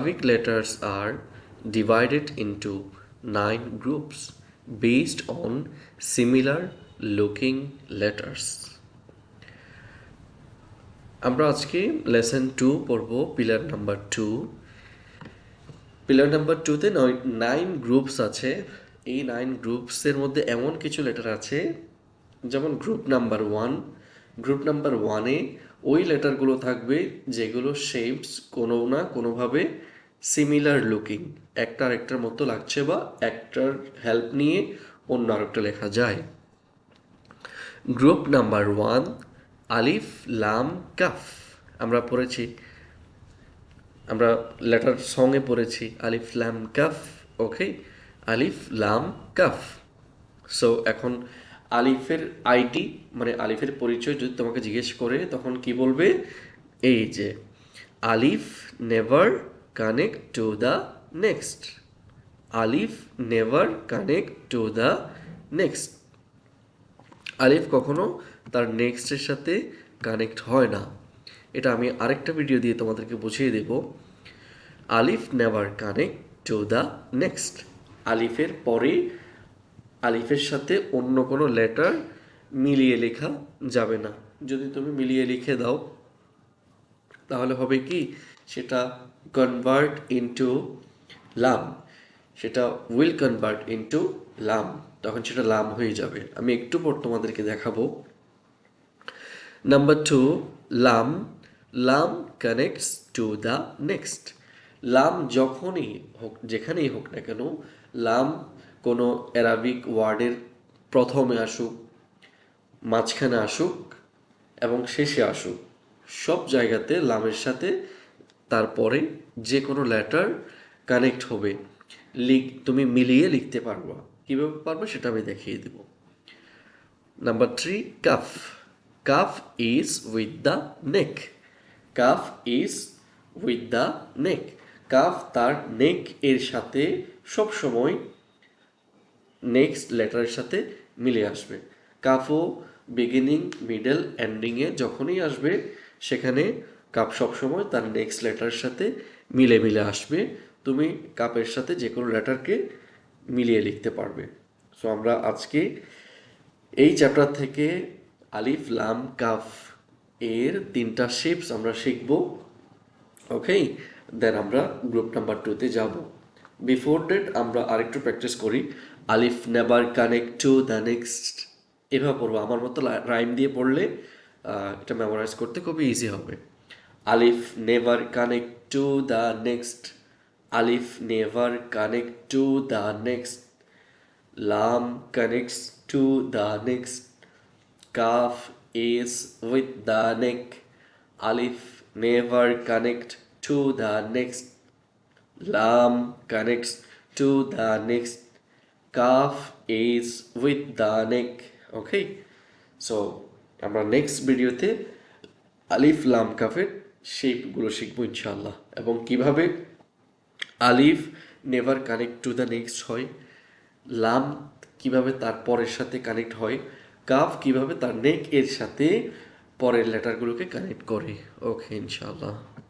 Arabic letters are divided into 9 groups based on similar looking letters. আমরা আজকে lesson 2 পড়ব, pillar number 2। Pillar number 2তে 9 groups আছে। এই 9 গ্রুপসের মধ্যে এমন কিছু লেটার আছে, যেমন গ্রুপ নাম্বার 1। গ্রুপ নাম্বার 1-এ ওই লেটারগুলো থাকবে যেগুলো শেপস কোনো না কোনোভাবে সিমিলার লুকিং, একটা আরেকটার মতো লাগছে বা একটার হেল্প নিয়ে অন্য আরেকটা লেখা যায়। গ্রুপ নাম্বার 1 আলিফ লাম কাফ। আমরা পড়েছি, আমরা লেটার সঙ্গে পড়েছি আলিফ লাম কাফ। ওকে, আলিফ লাম কাফ। সো এখন আলিফের আইডি মানে আলিফের পরিচয় যদি তোমাকে জিজ্ঞেস করে তখন কি বলবে? এই যে আলিফ never connect to the next. আলিফ never connect to the next. আলিফ কখনো তার নেক্সটের সাথে কানেক্ট হয় না। এটা আমি আরেকটা ভিডিও দিয়ে তোমাদেরকে বুঝিয়ে দেব। আলিফ never connect to the next. আলিফের পরে আলিফের সাথে অন্য কোনো লেটার মিলিয়ে লেখা যাবে না। যদি তুমি মিলিয়ে লিখে দাও তাহলে হবে কি, সেটা কনভার্ট ইনটু লাম, সেটা উইল কনভার্ট ইনটু লাম, তখন সেটা লাম হয়ে যাবে। আমি একটু পর তোমাদেরকে দেখাবো। নাম্বার 2 লাম। লাম কানেক্টস টু দ্য নেক্সট। লাম যখনই হোক, যেখানেই হোক না কেন, লাম কোনো অ্যারাবিক ওয়ার্ডের প্রথমে আসুক, মাঝখানে আসুক এবং শেষে আসুক, সব জায়গাতে লামের সাথে তারপরে যে কোনো লেটার কানেক্ট হবে। তুমি মিলিয়ে লিখতে পারবা। কীভাবে পারবে সেটা আমি দেখিয়ে দেব। নাম্বার 3 কাফ। কাফ ইজ উইথ দ্য নেক। কাফ ইজ উইথ দ্য নেক। কাফ তার নেক এর সাথে সবসময় নেক্সট লেটারের সাথে মিলে আসবে। কাফও বিগিনিং, মিডল, এন্ডিংয়ে যখনই আসবে সেখানে কাপ সবসময় তার নেক্সট লেটারের সাথে মিলে মিলে আসবে। তুমি কাপের সাথে যে কোনো লেটারকে মিলিয়ে লিখতে পারবে। সো আমরা আজকে এই চ্যাপ্টার থেকে আলিফ লাম কাফ এর 3টা শেপস আমরা শিখব। ওকে, দেন আমরা গ্রুপ নাম্বার 2তে যাব। বিফোর ডেট আমরা আরেকটু প্র্যাকটিস করি। আলিফ never connect to the next, এভাবে পড়বো। আমার মতো রাইম দিয়ে পড়লে এটা মেমোরাইজ করতে খুবই ইজি হবে। আলিফ never connect to the next. আলিফ never connect to the next. লাম কানেক্টস টু দ্য নেক্সট। কাফ is with the neck. Alif never connect to the next. Lam connects to the next. Kaf is with the neck. Okay, so আমরা next ভিডিওতে আলিফ লাম কাফের শেপগুলো শিখবো ইনশাল্লাহ, এবং কিভাবে আলিফ never connect to the next হয়, লাম কিভাবে তার পরের সাথে কানেক্ট হয়, কাফ কিভাবে তার নেক এর সাথে পরের লেটারগুলোকে কানেক্ট করে। ওকে ইনশাআল্লাহ।